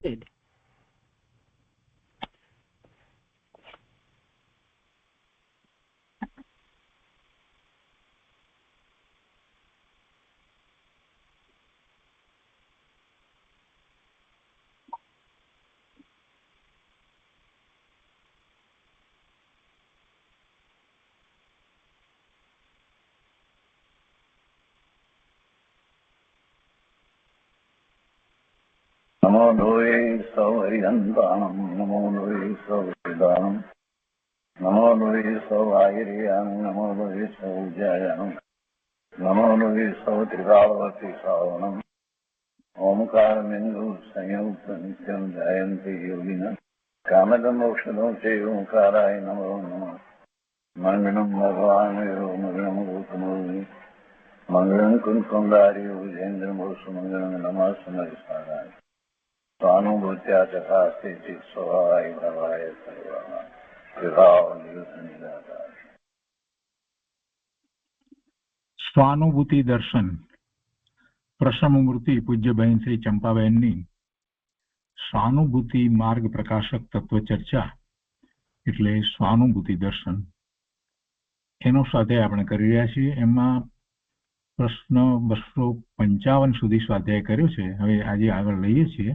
proceed. नमो लोये सौहरिदन्तानं नमो लोये सौहृदानं नमो लोये सौभागिर्यानं नमो लोये सौज्यायानं नमो लोये सौत्रिकावती सावनम् ओंकारमिन्दु संयुक्त नित्यं ध्यायन्ति योगिनः कामदमोक्षदं चैव ओंकाराय नमो नमः मङ्गलं भगवान् मङ्गलं गौतमोऽग्नि मङ्गलं कुञ्कुण्डार्यो विजेन्द्रमोसुमङ्गलं नमः सुमरिसाराय स्वानुभूत्या चकास्ते स्वभावाय भवाय सर्वाः विभावनिदाताय। સ્વાનુભૂતિ દર્શન પ્રસમમૂર્તિ પૂજ્યબહેન શ્રી ચંપાબહેનની સ્વાનુભૂતિ માર્ગ પ્રકાશક તત્વ ચર્ચા એટલે સ્વાનુભૂતિ દર્શન એનો સ્વાધ્યાય આપણે કરી રહ્યા છીએ. એમાં પ્રશ્ન 255 સુધી સ્વાધ્યાય કર્યો છે. હવે આજે આગળ લઈએ છીએ.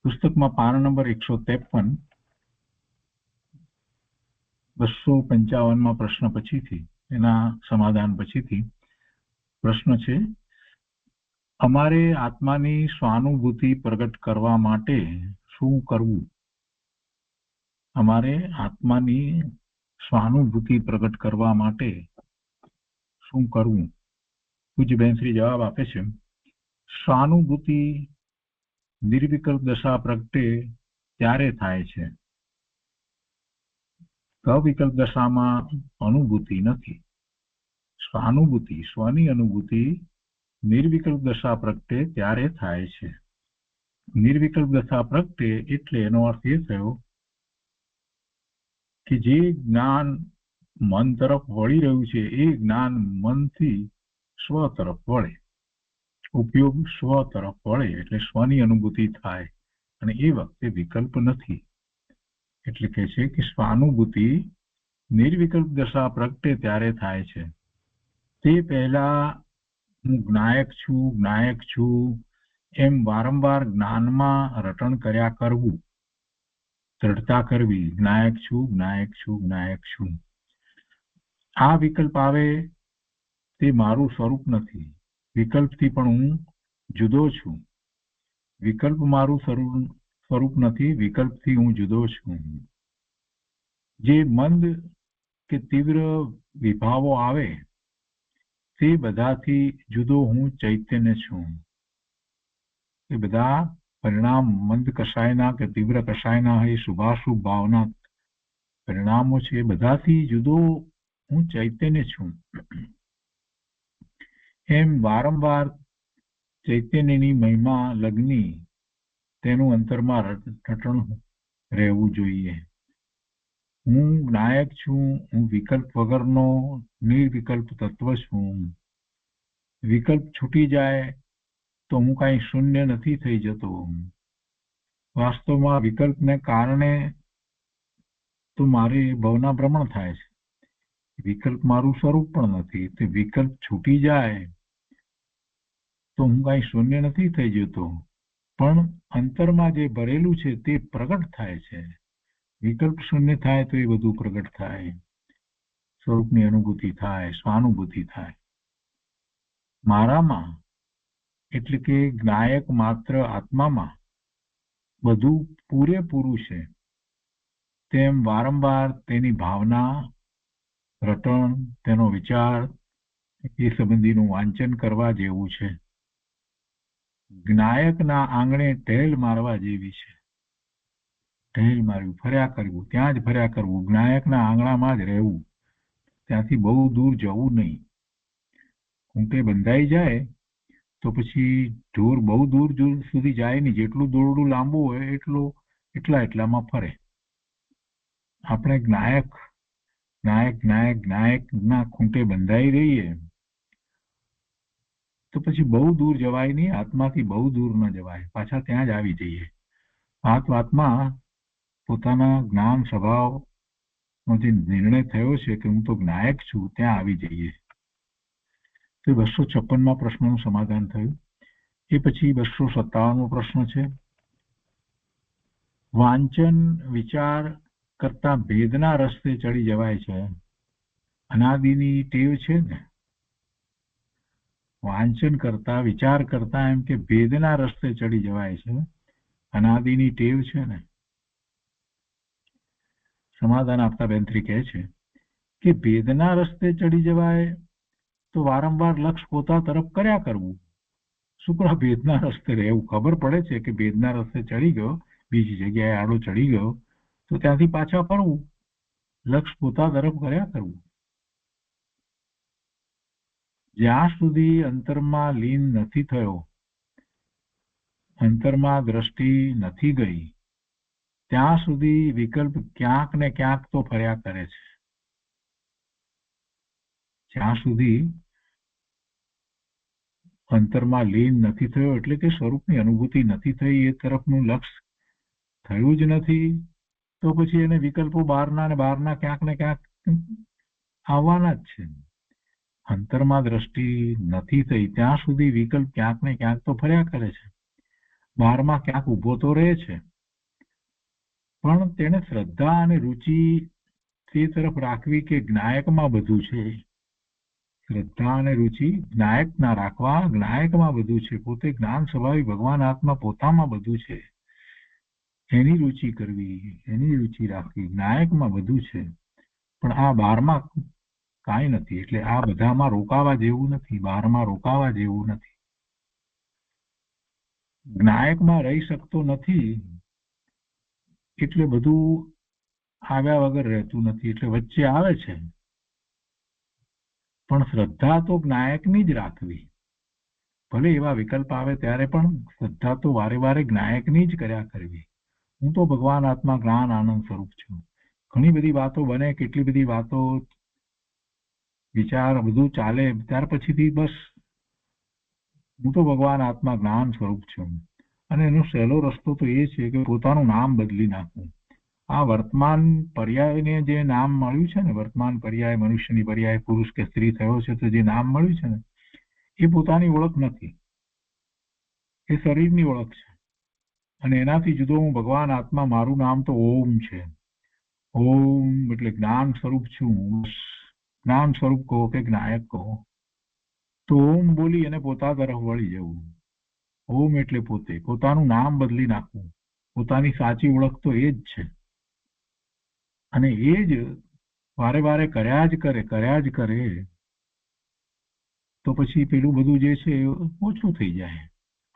પુસ્તકમાં પાના નંબર 153 255માં પ્રશ્ન પછીથી એના સમાધાન પછીથી પ્રશ્ન છે, અમારે આત્માની સ્વાનુભૂતિ પ્રગટ કરવા માટે શું કરવું? અમારે આત્માની સ્વાનુભૂતિ પ્રગટ કરવા માટે શું કરવું? પૂજ્યબહેન શ્રી જવાબ આપે છે, સ્વાનુભૂતિ નિર્વિકલ્પ દશા પ્રગટે ત્યારે થાય છે. અવિકલ્પ દશામાં અનુભૂતિ નથી. સ્વાનુભૂતિ સ્વની અનુભૂતિ નિર્વિકલ્પ દશા પ્રગટે ત્યારે થાય છે. નિર્વિકલ્પ દશા પ્રગટે એટલે એનો અર્થ એ થયો કે જે જ્ઞાન મન તરફ વળી રહ્યું છે એ જ્ઞાન મનથી સ્વ તરફ વળે, ઉપયોગ સ્વ તરફ વળે એટલે સ્વની અનુભૂતિ થાય અને એ વખતે વિકલ્પ નથી. એટલે કહે છે કે સ્વાનુભૂતિ નિર્વિકલ્પ દશા પ્રગટે ત્યારે થાય છે. તે પહેલા હું જ્ઞાયક છું એમ વારંવાર જ્ઞાનમાં રટણ કર્યા કરવું, દ્રઢતા કરવી, જ્ઞાયક છું. આ વિકલ્પ આવે તે મારું સ્વરૂપ નથી. વિકલ્પથી પણ હું જુદો છું. વિકલ્પ મારું સ્વરૂપ નથી. વિકલ્પથી હું જુદો છું. જે મંદ કે તીવ્ર વિભાવો આવે તે બધાથી જુદો હું ચૈતન્ય છું. એ બધા પરિણામ મંદ કશાયના કે તીવ્ર કશાયના એ શુભાશુભ ભાવના પરિણામો છે. એ બધાથી જુદો હું ચૈતન્ય છું. એમ વારંવાર ચૈતન્યની મહિમા લગ્ની તેનું અંતરમાં રટણ રહેવું જોઈએ. હું જ્ઞાયક છું. હું વિકલ્પ વગરનો નિર્વિકલ્પ તત્વ છું. વિકલ્પ છૂટી જાય તો હું કાંઈ શૂન્ય નથી થઈ જતો. વાસ્તવમાં વિકલ્પને કારણે તો મારે ભવના ભ્રમણ થાય છે. વિકલ્પ મારું સ્વરૂપ પણ નથી. તે વિકલ્પ છૂટી જાય તો હું કાંઈ શૂન્ય નથી થઈ જતો, પણ અંતરમાં જે ભરેલું છે તે પ્રગટ થાય છે. વિકલ્પ શૂન્ય થાય તો એ બધું પ્રગટ થાય, સ્વરૂપની અનુભૂતિ થાય, સ્વાનુભૂતિ થાય. મારામાં એટલે કે જ્ઞાયક માત્ર આત્મામાં બધું પૂરેપૂરું છે તેમ વારંવાર તેની ભાવના, રટણ, તેનો વિચાર એ સંબંધીનું વાંચન કરવા જેવું છે. જ્ઞાયકના આંગણે ટેલ મારવા જેવી છે. ટેલ મારવી, ફર્યા કરવું, ત્યાં જ ફર્યા કરવું, જ્ઞાયકના આંગણામાં જ રહેવું, ત્યાંથી બહુ દૂર જવું નહીં. ઊંટે બંધાઈ જાય તો પછી ઢોર બહુ દૂર સુધી જાય નહીં. જેટલું દોરડું લાંબુ હોય એટલામાં ફરે. આપણે જ્ઞાયકના ખૂંટે બંધાઈ રહીએ તો પછી બહુ દૂર જવાય નહીં. આત્માથી બહુ દૂર ન જવાય, પાછા ત્યાં જ આવી જઈએ. વાત વાતમાં પોતાના જ્ઞાન સ્વભાવનો જે નિર્ણય થયો છે કે હું તો જ્ઞાયક છું ત્યાં આવી જઈએ. તો 256માં પ્રશ્નનું સમાધાન થયું. એ પછી 257મો પ્રશ્ન છે. વાંચન વિચાર કરતા ભેદના રસ્તે ચડી જવાય છે. અનાદિની ટેવ છે ને, વાંચન કરતા વિચાર કરતા એમ કે ભેદના રસ્તે ચડી જવાય છે, અનાદિની ટેવ છે ને. સમાધાન આપતા બેન્થ્રી કહે છે કે ભેદના રસ્તે ચડી જવાય તો વારંવાર લક્ષ પોતા તરફ કર્યા કરવું. શુક્ર ભેદના રસ્તે રહેવું, ખબર પડે છે કે ભેદના રસ્તે ચડી ગયો, બીજી જગ્યાએ આડો ચડી ગયો, તો ત્યાંથી પાછા ફરવું, લક્ષ પોતા તરફ કર્યા કરવું. જ્યાં સુધી અંતરમાં લીન નથી થયો, અંતરમાં દ્રષ્ટિ નથી ગઈ, ત્યાં સુધી વિકલ્પ ક્યાંક ને ક્યાંક તો ફર્યા કરે છે. જ્યાં સુધી અંતરમાં લીન નથી થયો એટલે કે સ્વરૂપની અનુભૂતિ નથી થઈ, એ તરફનું લક્ષ થયું જ નથી, તો પછી એને વિકલ્પો બહારના ને બહારના ક્યાંક ને ક્યાંક આવવાના જ છે. અંતરમાં દ્રષ્ટિ નથી થઈ ત્યાં સુધી વિકલ્પ ક્યાંક ને ક્યાંક તો ફર્યા કરે છે, બહારમાં ક્યાંક ઊભો તો રહે છે, પણ તેને શ્રદ્ધા અને રુચિ તે તરફ રાખવી કે જ્ઞાયકમાં બધું છે. શ્રદ્ધા અને રુચિ જ્ઞાયક ના રાખવા, જ્ઞાયકમાં બધું છે, પોતે જ્ઞાન સ્વભાવી ભગવાન આત્મા પોતામાં બધું છે, એની રુચિ કરવી, એની રુચિ રાખવી, જ્ઞાયકમાં બધું છે, પણ આ બહારમાં કાંઈ નથી. એટલે આ બધામાં રોકાવા જેવું નથી, બહારમાં રોકાવા જેવું નથી. જ્ઞાયકમાં રહી શકતો નથી એટલે બધું આવ્યા વગર રહેતું નથી, એટલે વચ્ચે આવે છે. પણ શ્રદ્ધા તો જ્ઞાયકની જ રાખવી, ભલે એવા વિકલ્પ આવે ત્યારે પણ શ્રદ્ધા તો વારે વારે જ્ઞાયકની જ કર્યા કરવી. હું તો ભગવાન આત્મા જ્ઞાન આનંદ સ્વરૂપ છું. ઘણી બધી વાતો બને, કેટલી બધી વાતો વિચાર બધું ચાલે, ત્યાર પછીથી બસ હું તો ભગવાન આત્મા જ્ઞાન સ્વરૂપ છું. અને એનો સહેલો રસ્તો તો એ છે કે પોતાનું નામ બદલી નાખવું. આ વર્તમાન પર્યાયને જે નામ મળ્યું છે ને, વર્તમાન પર્યાય, મનુષ્યની પર્યાય, પુરુષ કે સ્ત્રી થયો છે તો જે નામ મળ્યું છે ને, એ પોતાની ઓળખ નથી, એ શરીરની ઓળખ છે. અને એનાથી જુદો હું ભગવાન આત્મા, મારું નામ તો ઓમ છે. ઓમ એટલે જ્ઞાન સ્વરૂપ છું. જ્ઞાન સ્વરૂપ કહો કે જ્ઞાયક કહો, તો ઓમ બોલી અને પોતા તરફ વળી જવું. ઓમ એટલે પોતે, પોતાનું નામ બદલી નાખવું, પોતાની સાચી ઓળખ તો એ જ છે. અને એ જ વારે વારે કર્યા જ કરે તો પછી પેલું બધું જે છે ઓછું થઈ જાય.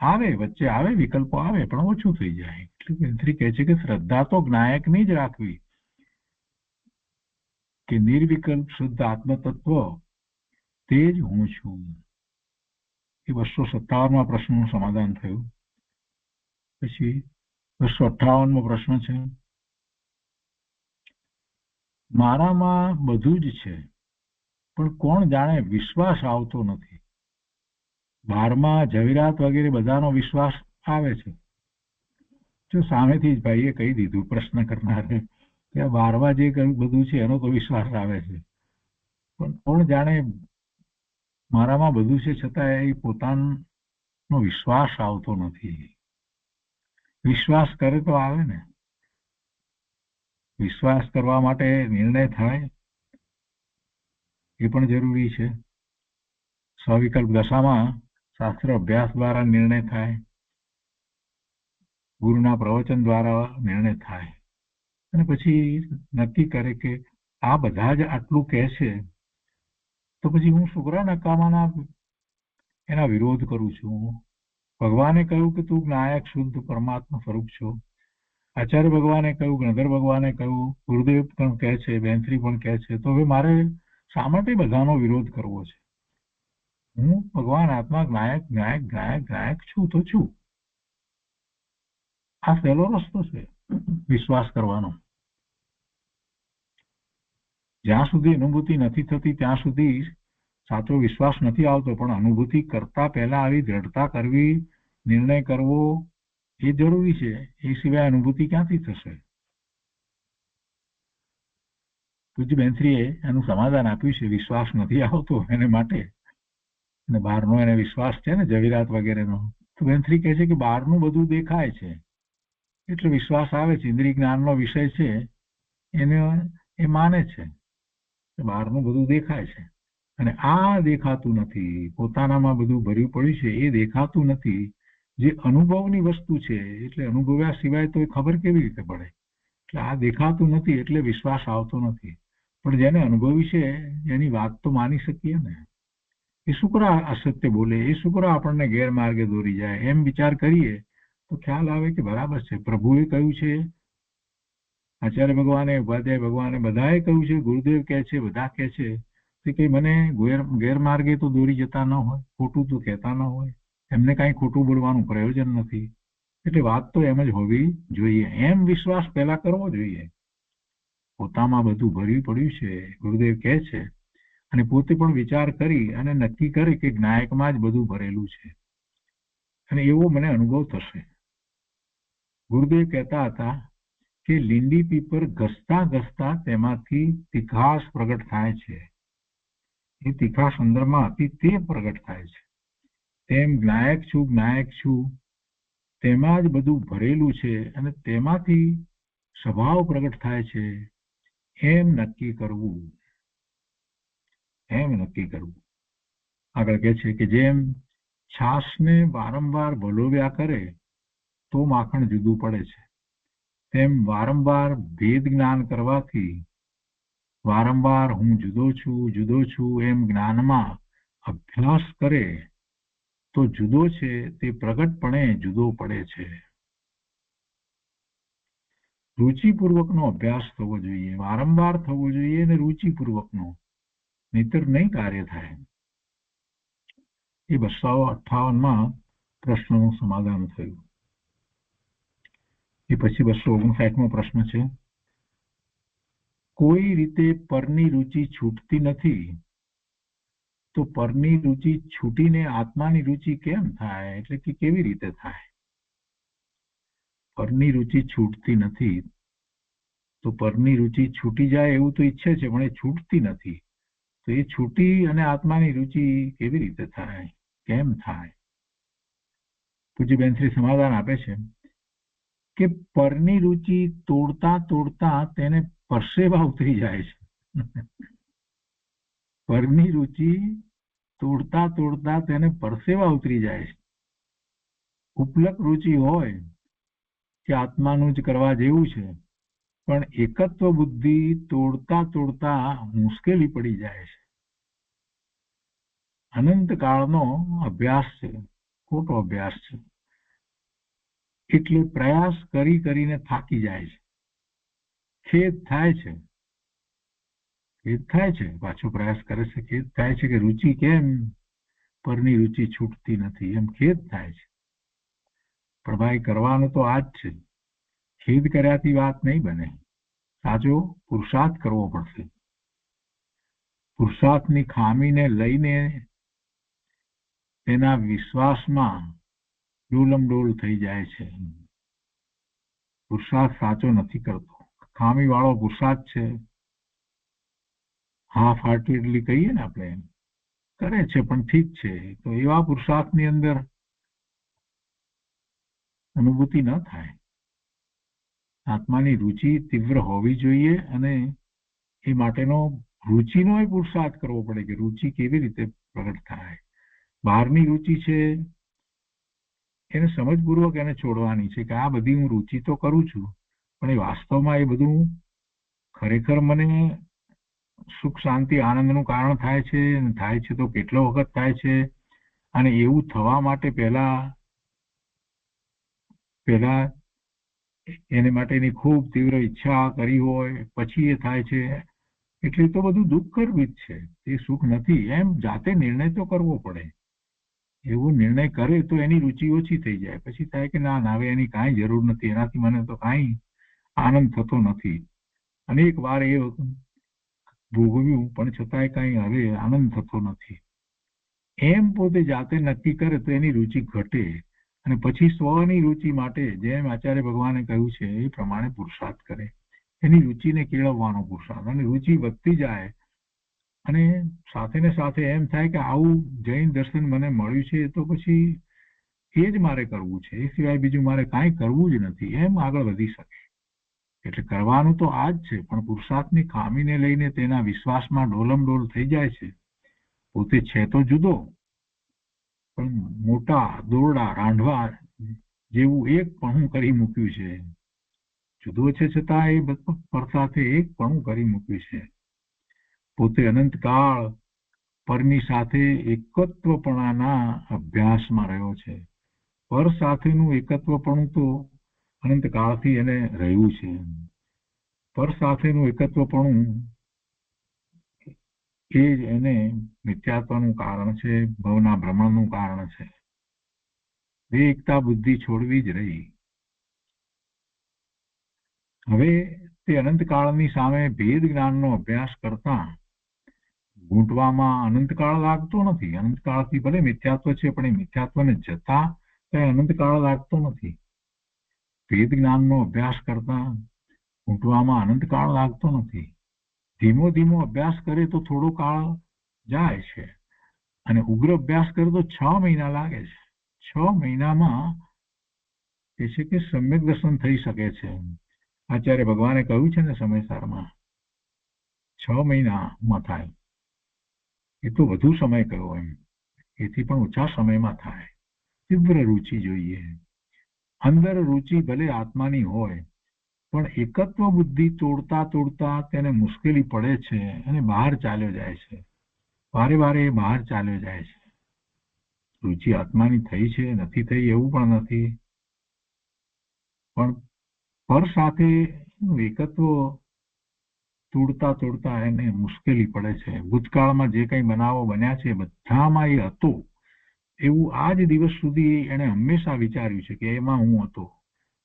આવે, વચ્ચે આવે, વિકલ્પો આવે, પણ ઓછું થઈ જાય. એટલે બેન્થ્રી કહે છે કે શ્રદ્ધા તો જ્ઞાયકની જ રાખવી કે નિર્વિકલ્પ શુદ્ધ આત્મતત્વ તે જ હું છું. એ 257માં પ્રશ્નનું સમાધાન થયું. પછી 258મો પ્રશ્ન છે. મારામાં બધું જ છે, પણ કોણ જાણે વિશ્વાસ આવતો નથી. બહારમાં જવિરાત વગેરે બધાનો વિશ્વાસ આવે છે. જો સામેથી જ ભાઈએ કહી દીધું પ્રશ્ન કરનારે કે બહારમાં જે બધું છે એનો તો વિશ્વાસ આવે છે, પણ કોણ જાણે મારામાં બધું છે છતાં એ પોતાનો વિશ્વાસ આવતો નથી. વિશ્વાસ કરે તો આવે ને. વિશ્વાસ કરવા માટે નિર્ણય થાય એ પણ જરૂરી છે. સ્વવિકલ્પ દશામાં શાસ્ત્ર અભ્યાસ દ્વારા નિર્ણય થાય, ગુરુના પ્રવચન દ્વારા નિર્ણય થાય, અને પછી નક્કી કરે કે આ બધા જ આટલું કહે છે તો પછી હું શુક્ર નકામાના એના વિરોધ કરું છું. ભગવાને કહ્યું કે તું જ્ઞાયક શુદ્ધ પરમાત્મા સ્વરૂપ છો, આચાર્ય ભગવાને કહ્યું, ગણધર ભગવાને કહ્યું, ગુરુદેવ પણ કહે છે, બેન્થ્રી પણ કહે છે, તો હવે મારે શા માટે બધાનો વિરોધ કરવો છે? હું ભગવાન આત્મા જ્ઞાયક છું તો છું. આ સહેલો રસ્તો છે વિશ્વાસ કરવાનો. જ્યાં સુધી અનુભૂતિ નથી થતી ત્યાં સુધી સાચો વિશ્વાસ નથી આવતો, પણ અનુભૂતિ કરતા પહેલા આવી દ્રઢતા કરવી, નિર્ણય કરવો, એ જરૂરી છે, એ સિવાય અનુભૂતિ ક્યાંથી થશે? પૂજ્ય બેનશ્રીએ એનું સમાધાન આપ્યું છે. વિશ્વાસ નથી આવતો એને માટે, અને બહારનો એને વિશ્વાસ છે ને જવિરાત વગેરેનો, તો બેનશ્રી કહે છે કે બહારનું બધું દેખાય છે એટલે વિશ્વાસ આવે છે. ઇન્દ્રિય જ્ઞાનનો વિષય છે એને એ માને છે કે બહારનું બધું દેખાય છે, અને આ દેખાતું નથી. પોતાનામાં બધું ભર્યું પડ્યું છે એ દેખાતું નથી. જે અનુભવની વસ્તુ છે એટલે અનુભવ્યા સિવાય તો એ ખબર કેવી રીતે પડે? એટલે આ દેખાતું નથી એટલે વિશ્વાસ આવતો નથી. પણ જેને અનુભવી છે એની વાત તો માની શકીએ ને. એ શું કરવા અસત્ય બોલે? એ શું કરવા આપણને ગેરમાર્ગે દોરી જાય? એમ વિચાર કરીએ તો ખ્યાલ આવે કે બરાબર છે. પ્રભુએ કહ્યું છે, આચાર્ય ભગવાને, ઉપાધ્યાય ભગવાને બધાએ કહ્યું છે, ગુરુદેવ કહે છે, બધા કહે છે કે મને ગેરમાર્ગે તો દોરી જતા ન હોય, ખોટું તો કહેતા ન હોય, એમને કાંઈ ખોટું બોલવાનું પ્રયોજન નથી. એટલે વાત તો એમ જ હોવી જોઈએ. એમ વિશ્વાસ પહેલા કરવો જોઈએ. પોતામાં બધું ભર્યું પડ્યું છે, ગુરુદેવ કહે છે, અને પોતે પણ વિચાર કરી અને નક્કી કરે કે જ્ઞાયકમાં જ બધું ભરેલું છે, અને એવો મને અનુભવ થશે. ગુરુદેવ કહેતા હતા કે લીંડી પીપર ઘસતા ઘસતા તેમાંથી તીખાશ પ્રગટ થાય છે. એ તીખાશ અંદરમાં હતી તે પ્રગટ થાય છે. તેમ જ્ઞાયક છું તેમાં જ બધું ભરેલું છે, અને તેમાંથી સ્વભાવ પ્રગટ થાય છે. એમ નક્કી કરવું. આગળ કહે છે કે જેમ છાશને વારંવાર ભલોવ્યા કરે તો માખણ જુદું પડે છે, તેમ વારંવાર ભેદ જ્ઞાન કરવાથી વારંવાર હું જુદો છું એમ જ્ઞાનમાં અભ્યાસ કરે તો જુદો છે તે પ્રગટપણે જુદો પડે છે. રુચિપૂર્વકનો અભ્યાસ થવો જોઈએ, વારંવાર થવો જોઈએ, અને રુચિપૂર્વકનો, નહીતર નહીં કાર્ય થાય. એ 258માં પ્રશ્નનું સમાધાન થયું. એ પછી 259મો પ્રશ્ન છે. કોઈ રીતે પરની રુચિ છૂટતી નથી, તો પરની રુચિ છૂટીને આત્માની રુચિ કેમ થાય? એટલે કે કેવી રીતે થાય? પરની રુચિ છૂટતી નથી, તો પરની રુચિ છૂટી જાય એવું તો ઈચ્છે છે, પણ એ છૂટતી નથી. તો એ છૂટી અને આત્માની રુચિ કેવી રીતે થાય? કેમ થાય? પૂજ્ય બેનશ્રી સમાધાન આપે છે કે પરની રુચિ તોડતા તેને પરસેવા ઉતરી જાય છે. પરની રુચિ તોડતા તેને પરસેવા ઉતરી જાય છે. ઉપલક રુચિ હોય કે આત્માનું જ કરવા જેવું છે, પણ એકત્વ બુદ્ધિ તોડતા મુશ્કેલી પડી જાય છે. અનંત કાળનો અભ્યાસ છે, ખોટો અભ્યાસ છે, એટલે પ્રયાસ કરીને થાકી જાય છે. ખેદ થાય છે, પાછો પ્રયાસ કરે છે, ખેદ થાય છે કે રુચિ કેમ પરની રુચિ છૂટતી નથી, એમ ખેદ થાય છે. પણ ભાઈ કરવાનું તો આ જ છે. ખેદ કર્યાથી વાત નહીં બને, સાચો પુરુષાર્થ કરવો પડશે. પુરુષાર્થની ખામીને લઈને તેના વિશ્વાસમાં ડોલમડોલ થઈ જાય છે. પુરુષાર્થ સાચો નથી કરતો, ખામી વાળો પુરુષાર્થ છે. હાફ હાર્ટેડલી કહીએ ને આપણે, કરે છે પણ ઠીક છે, તો એવા પુરુષાર્થની અંદર અનુભૂતિ ન થાય. આત્માની રુચિ તીવ્ર હોવી જોઈએ, અને એ માટેનો રુચિનો એ પુરુષાર્થ કરવો પડે કે રુચિ કેવી રીતે પ્રગટ થાય. બહારની રુચિ છે એને સમજપૂર્વક એને છોડવાની છે કે આ બધી હું રુચિ તો કરું છું, પણ એ વાસ્તવમાં એ બધું ખરેખર મને સુખ શાંતિ આનંદનું કારણ થાય છે તો કેટલો વખત થાય છે, અને એવું થવા માટે પહેલા એને માટેની ખૂબ તીવ્ર ઈચ્છા કરી હોય પછી એ થાય છે, એટલે તો બધું દુઃખરૂપ જ છે, એ સુખ નથી. એમ જાતે નિર્ણય તો કરવો પડે. એવો નિર્ણય કરે તો એની રુચિ ઓછી થઈ જાય. પછી થાય કે ના હવે એની કાંઈ જરૂર નથી, એનાથી મને તો કાંઈ આનંદ થતો નથી. અનેક વાર એ ભોગવ્યું પણ છતાંય કાંઈ હવે આનંદ થતો નથી. એમ પોતે જાતે નક્કી કરે તો એની રુચિ ઘટે, અને પછી સ્વની રુચિ માટે જેમ આચાર્ય ભગવાને કહ્યું છે એ પ્રમાણે પુરુષાર્થ કરે. એની રુચિને કેળવવાનો પુરુષાર્થ, અને રુચિ વધતી જાય અને સાથે ને સાથે એમ થાય કે આવું જૈન દર્શન મને મળ્યું છે તો પછી એ જ મારે કરવું છે, એ સિવાય બીજું મારે કાંઈ કરવું જ નથી, એમ આગળ વધી શકે. એટલે કરવાનું તો આ જ છે, પણ પુરુષાર્થની ખામીને લઈને તેના વિશ્વાસમાં ડોલમડોલ થઈ જાય છે. પોતે છે તો જુદો, પણ મોટા દોરડા રાંધવા જેવું એક પણ કરી મૂક્યું છે. જુદો છે છતાં એ પરસાથે એક પણ કરી મૂક્યું છે. પોતે અનંતકાળ પરની સાથે એકત્વપણાના અભ્યાસમાં રહ્યો છે. પર સાથેનું એકત્વપણું તો અનંતકાળથી એને રહ્યું છે. પર સાથેનું એકત્વપણું એ જ એને મિથ્યાત્વનું કારણ છે, ભવના ભ્રમણનું કારણ છે. બે એકતા બુદ્ધિ છોડવી જ રહી. હવે તે અનંતકાળની સામે ભેદ જ્ઞાનનો અભ્યાસ કરતા ઘૂંટવામાં અનંતકાળ લાગતો નથી. અનંતકાળથી ભલે મિથ્યાત્વ છે, પણ એ મિથ્યાત્વને જતા કઈ અનંતકાળ લાગતો નથી. ભેદ જ્ઞાનનો અભ્યાસ કરતા ઘૂંટવામાં અનંતકાળ લાગતો નથી. ધીમો ધીમો અભ્યાસ કરે તો થોડો કાળ જાય છે, અને ઉગ્ર અભ્યાસ કરે તો 6 મહિના લાગે છે. 6 મહિનામાં એ છે કે સમ્યક દર્શન થઈ શકે છે. આચાર્ય ભગવાને કહ્યું છે ને સમયસારમાં 6 મહિનામાં થાય. એ તો વધુ સમય કયો એમ, એથી પણ ઓછા સમયમાં થાય. તીવ્ર રુચિ જોઈએ. અંદર રુચિ ભલે આત્માની હોય, પણ એકત્વ બુદ્ધિ તોડતા તોડતા તેને મુશ્કેલી પડે છે અને બહાર ચાલ્યો જાય છે. વારે વારે બહાર ચાલ્યો જાય છે. રુચિ આત્માની થઈ છે, નથી થઈ એવું પણ નથી, પણ પર સાથે એકત્વ તોડતા તોડતા એને મુશ્કેલી પડે છે. ભૂતકાળમાં જે કંઈ બનાવો બન્યા છે બધામાં એ હતો એવું આજ દિવસ સુધી એને હંમેશા વિચાર્યું છે કે એમાં હું હતો,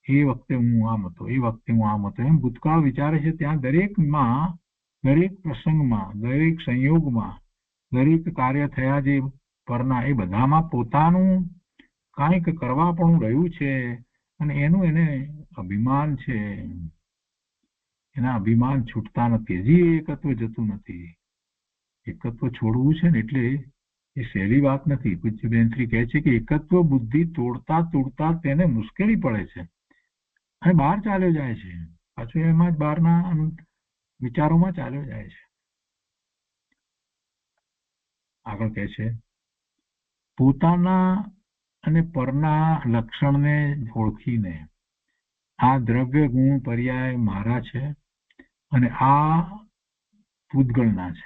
એ વખતે હું આમ હતો, એ વખતે હું આમ હતો, એમ ભૂતકાળ વિચારે છે. ત્યાં દરેકમાં, દરેક પ્રસંગમાં, દરેક સંયોગમાં, દરેક કાર્ય થયા જે પરના એ બધામાં પોતાનું કાંઈક કરવા પણ રહ્યું છે, અને એનું એને અભિમાન છે. એના અભિમાન છૂટતા નથી. હજી એકત્વ જતું નથી. એકત્વ છોડવું છે ને એટલે એ સહેલી વાત નથી. પૂજ્ય બેનશ્રી કહે છે કે એકત્વ બુદ્ધિ તોડતા તોડતા તેને મુશ્કેલી પડે છે અને બહાર ચાલ્યો જાય છે. પાછો એમાં જ બહારના વિચારોમાં ચાલ્યો જાય છે. આગળ કહે છે પોતાના અને પરના લક્ષણને ઓળખીને આ દ્રવ્ય ગુણ પર્યાય મારા છે અને આ પૂતગળના છે.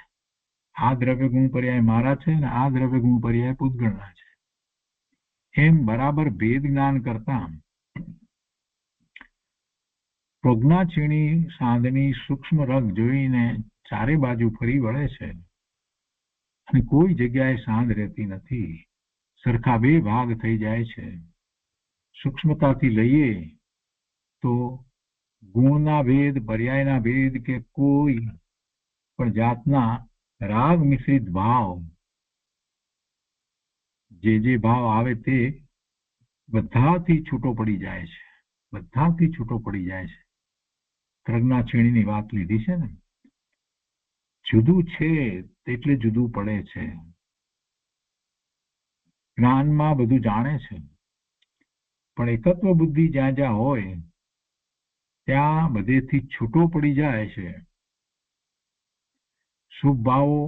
આ દ્રવ્ય ગુણ પર્યાય મારા છે અને આ દ્રવ્ય ગુણ પર્યાય પૂતગળના છે. એમ બરાબર ભેદ જ્ઞાન કરતા પ્રજ્ઞાક્ષીણી સાંધની સૂક્ષ્મ રગ જોઈને ચારે બાજુ ફરી વળે છે અને કોઈ જગ્યાએ સાંધ રહેતી નથી. સરખા બે ભાગ થઈ જાય છે. સૂક્ષ્મતાથી લઈએ તો ગુણના ભેદ, પર્યાયના ભેદ કે કોઈ પણ જાતના રાગ મિશ્રિત ભાવ, જે ભાવ આવે તે બધાથી છૂટો પડી જાય છે. બધાથી છૂટો પડી જાય છે. પ્રજ્ઞાક્ષીણીની વાત લીધી છે ને, જુદું છે એટલે જુદું પડે છે. જ્ઞાનમાં બધું જાણે છે, પણ એકત્વ બુદ્ધિ જ્યાં જ્યાં હોય ત્યાં બધેથી છૂટો પડી જાય છે. શુભ ભાવો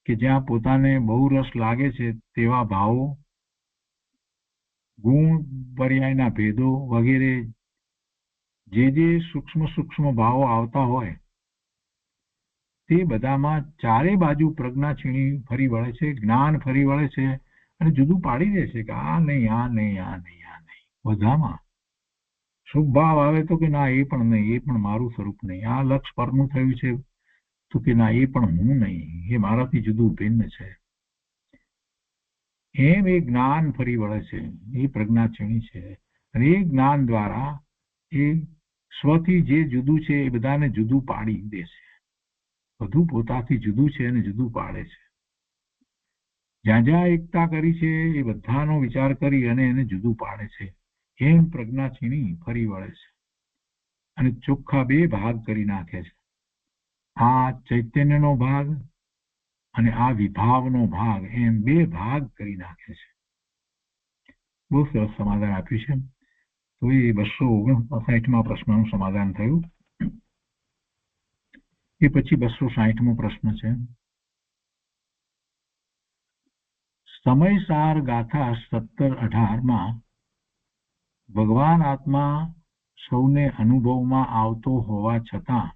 કે જ્યાં પોતાને બહુ રસ લાગે છે તેવા ભાવો, ગુણ પર્યાયના ભેદો વગેરે જે સૂક્ષ્મ સૂક્ષ્મ ભાવો આવતા હોય તે બધામાં ચારે બાજુ પ્રજ્ઞાક્ષીણી ફરી વળે છે, જ્ઞાન ફરી વળે છે અને જુદું પાડી દે છે કે આ નહીં, આ નહીં, આ નહીં, આ નહીં. બધામાં શુભ ભાવ આવે તો કે ના એ પણ નહીં, એ પણ મારું સ્વરૂપ નહીં. આ લક્ષ પરનું થયું છે તો કે ના એ પણ હું નહીં, એ મારાથી જુદું ભિન્ન છે. એમ એ જ્ઞાન ફરી વળે છે. એ પ્રજ્ઞાક્ષીણી છે અને એ જ્ઞાન દ્વારા એ સ્વથી જે જુદું છે એ બધાને જુદું પાડી દે છે. બધું પોતાથી જુદું છે અને જુદું પાડે છે. જ્યાં જ્યાં એકતા કરી છે એ બધાનો વિચાર કરી અને એને જુદું પાડે છે. એમ પ્રજ્ઞા છીણી ફરી વળે છે અને ચોખ્ખા બે ભાગ કરી નાખે છે. આ ચૈતન્યનો ભાગ અને આ વિભાવનો ભાગ, એમ બે ભાગ કરી નાખે છે. બહુ સરસ સમાધાન આપ્યું છે. તો એ 259માં પ્રશ્નનું સમાધાન થયું. એ પછી 260મો પ્રશ્ન છે. સમયસાર ગાથા 17-18માં ભગવાન આત્મા સૌને અનુભવમાં આવતો હોવા છતાં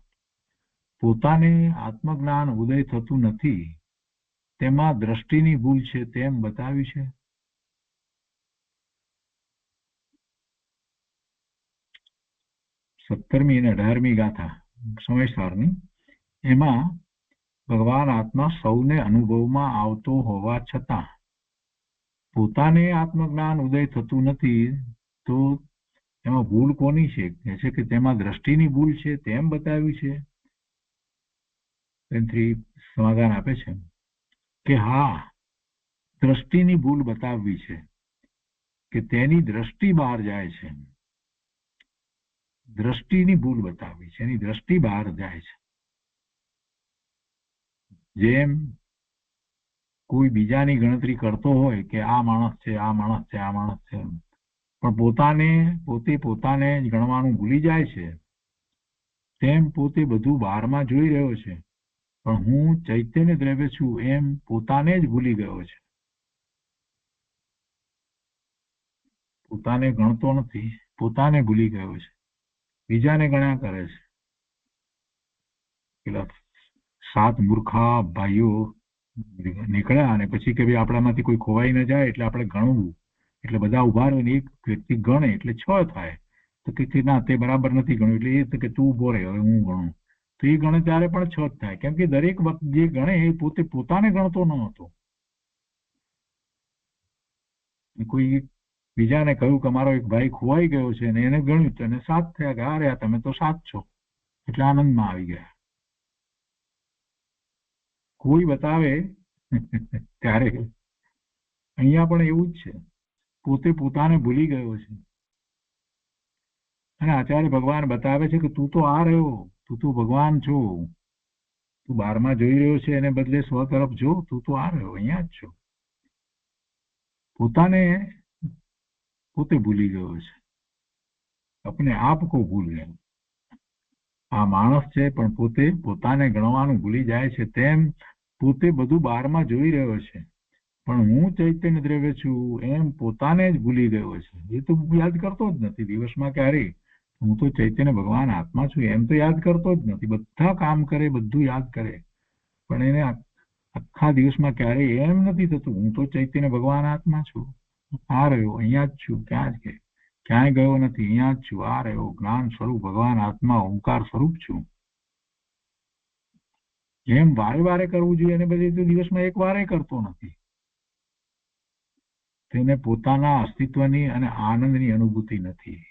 પોતાને આત્મજ્ઞાન ઉદય થતું નથી, તેમાં દ્રષ્ટિની ભૂલ છે તેમ બતાવ્યું છે. 17મી અને 18મી ગાથા સમયસારની, એમાં ભગવાન આત્મા સૌને અનુભવમાં આવતો હોવા છતાં પોતાને આત્મજ્ઞાન ઉદય થતું નથી, તો એમાં ભૂલ કોની છે? કહે છે કે તેમાં દ્રષ્ટિની ભૂલ છે તેમ બતાવ્યું છે. તેથી સમાધાન આપે છે કે હા, દ્રષ્ટિની ભૂલ બતાવવી છે કે તેની દ્રષ્ટિ બહાર જાય છે. દ્રષ્ટિની ભૂલ બતાવવી છે, એની દ્રષ્ટિ બહાર જાય છે. જેમ કોઈ બીજાની ગણતરી કરતો હોય કે આ માણસ છે, આ માણસ છે, આ માણસ છે, પણ પોતાને જ ગણવાનું ભૂલી જાય છે. તેમ પોતે બધું બહારમાં જોઈ રહ્યો છે, પણ હું ચૈતન્ય દ્રવ્ય છું એમ પોતાને જ ભૂલી ગયો છે. પોતાને ગણતો નથી, પોતાને ભૂલી ગયો છે, બીજાને ગણ્યા કરે છે. પેલા 7 મૂર્ખા ભાઈઓ નીકળ્યા અને પછી કે ભાઈ આપણામાંથી કોઈ ખોવાઈ ન જાય એટલે આપણે ગણવું, એટલે બધા ઉભા રહે ને એક વ્યક્તિ ગણે એટલે 6 થાય. તો કે ના, તે બરાબર નથી ગણ્યું, એટલે એ કે તું ઉભો રહે, હવે હું ગણું. તો એ ગણે ત્યારે પણ 6 જ થાય, કેમ કે દરેક વખત જે ગણે એ પોતાને ગણતો ન હતો. કોઈ બીજાને કહ્યું કે મારો એક ભાઈ ખોવાઈ ગયો છે, અને એને ગણ્યું તો એને 7 થયા, કે અરે તમે તો 7 છો, એટલે આનંદમાં આવી ગયા. કોઈ બતાવે ત્યારે અહીંયા પણ એવું જ છે, પોતાને ભૂલી ગયો છે. અને આચાર્ય ભગવાન બતાવે છે કે તું તો આ રહ્યો, તું તો ભગવાન છો, તું બહારમાં જોઈ રહ્યો છે એને બદલે સ્વ તરફ જો, તું તો આ રહ્યો, અહીંયા જ છો. પોતે ભૂલી ગયો છે, अपने आप को भूल गया. આ માણસ છે પણ પોતાને ગણવાનું ભૂલી જાય છે. તેમ પોતે બધું બહારમાં જોઈ રહ્યો છે, પણ હું ચૈતન્ય દ્રવ્ય છું એમ પોતાને જ ભૂલી ગયો છે. એ તો યાદ કરતો જ નથી દિવસમાં ક્યારેય. હું તો ચૈતન્ય ભગવાન આત્મા છું એમ તો યાદ કરતો જ નથી. બધા કામ કરે, બધું યાદ કરે, પણ એને આખા દિવસમાં ક્યારેય એમ નથી થતું હું તો ચૈતન્ય ભગવાન આત્મા છું, આ રહ્યો, અહીંયા જ છું, ક્યાંય ગયો નથી, અહીંયા જ છું, આ રહ્યો, જ્ઞાન સ્વરૂપ ભગવાન આત્મા ઓંકાર સ્વરૂપ છું. એમ વારે વારે કરવું જોઈએ, અને બધી તો દિવસમાં એક વારે કરતો નથી. તેને પોતાના અસ્તિત્વની અને આનંદની અનુભૂતિ નથી.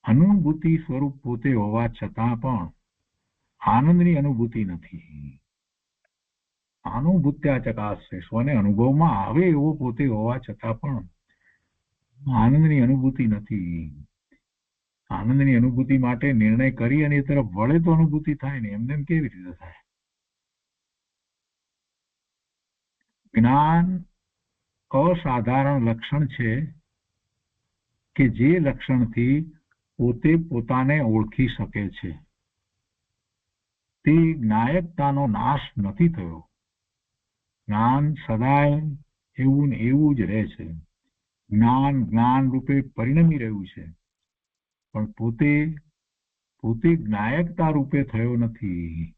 અનુભૂતિ સ્વરૂપ પોતે હોવા છતાં પણ આનંદની અનુભૂતિ નથી. અનુભૂત્યા ચકાશે, સ્વને અનુભવમાં આવે એવો પોતે હોવા છતાં પણ આનંદની અનુભૂતિ નથી. આનંદની અનુભૂતિ માટે નિર્ણય કરી અને એ તરફ વળે તો અનુભૂતિ થાય ને, એમને કેવી રીતે થાય? જ્ઞાન અસાધારણ લક્ષણ છે કે જે લક્ષણથી પોતે પોતાને ઓળખી શકે છે. તે જ્ઞાયકતાનો નાશ નથી થયો. જ્ઞાન સદાય એવું ને એવું જ રહે છે. જ્ઞાન રૂપે પરિણમી રહ્યું છે, પણ પોતે જ્ઞાયકતા રૂપે થયો નથી.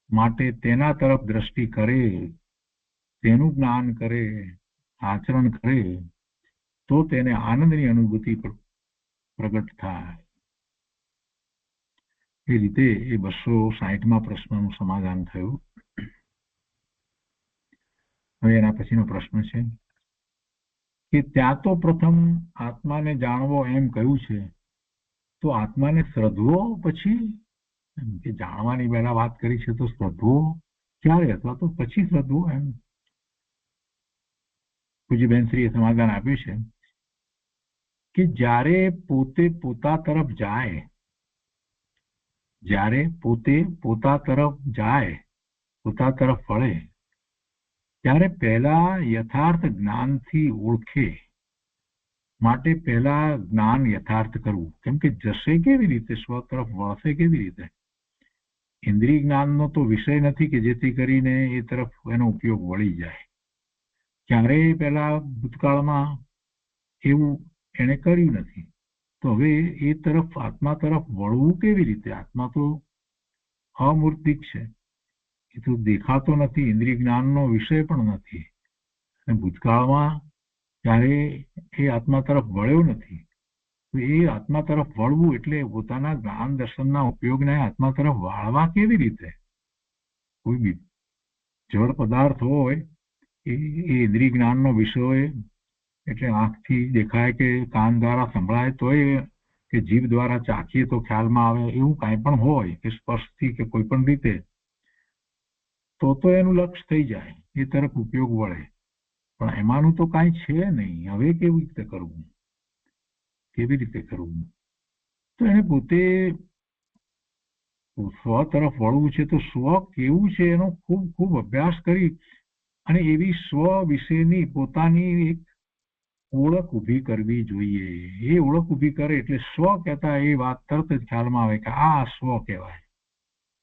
માટે તેના તરફ દ્રષ્ટિ કરે, તેનું જ્ઞાન કરે, આચરણ કરે, તો તેને આનંદની અનુભૂતિ પ્રગટ થાય. એ રીતે એ 260મા પ્રશ્નનું સમાધાન થયું. હવે એના પછીનો પ્રશ્ન છે કે ત્યાં તો પ્રથમ આત્માને જાણવો એમ કહ્યું છે, તો આત્માને શ્રદ્ધવો પછી? કે જાણવાની પહેલા વાત કરી છે તો શ્રદ્ધવો, ક્યારે અથવા તો પછી શ્રદ્ધો એમ પૂજ્યબેનશ્રીએ સમાધાન આપ્યું છે કે જ્યારે પોતે પોતા તરફ જાય, જ્યારે પોતે પોતા તરફ જાય, પોતા તરફ વળે, ત્યારે પહેલા યથાર્થ જ્ઞાનથી ઓળખે માટે પહેલા જ્ઞાન યથાર્થ કરવું. કેમ કે જશે કેવી રીતે, સ્વ તરફ વળશે કેવી રીતે? ઇન્દ્રિય જ્ઞાનનો તો વિષય નથી કે જેથી કરીને એ તરફ એનો ઉપયોગ વળી જાય. ક્યારેય પહેલા ભૂતકાળમાં એવું એને કર્યું નથી. તો હવે એ તરફ, આત્મા તરફ વળવું કેવી રીતે? આત્મા તો અમૂર્તિક છે, એ તો દેખાતો નથી, ઇન્દ્રિય જ્ઞાનનો વિષય પણ નથી. અને ભૂતકાળમાં ત્યારે એ આત્મા તરફ વળ્યો નથી. તો એ આત્મા તરફ વળવું એટલે પોતાના જ્ઞાન દર્શનના ઉપયોગને આત્મા તરફ વાળવા કેવી રીતે? કોઈ બી જળ પદાર્થ હોય એ ઇન્દ્રિય જ્ઞાનનો વિષય હોય, એટલે આંખથી દેખાય કે કાન દ્વારા સંભળાય તોય કે જીભ દ્વારા ચાખીએ તો ખ્યાલમાં આવે, એવું કાંઈ પણ હોય કે સ્પર્શથી કે કોઈ પણ રીતે, તો એનું લક્ષ્ય થઈ જાય, એ તરફ ઉપયોગ વળે. પણ એમાંનું તો કાંઈ છે નહીં. હવે કેવી રીતે કરવું, કેવી રીતે કરવું? તો એને પોતે સ્વ તરફ વળવું છે. તો સ્વ કેવું છે એનો ખૂબ ખૂબ અભ્યાસ કરી અને એવી સ્વ વિશેની પોતાની એક ઓળખ ઊભી કરવી જોઈએ. એ ઓળખ ઊભી કરે એટલે સ્વ કહેતા એ વાત તરત જ ખ્યાલમાં આવે કે આ સ્વ કહેવાય.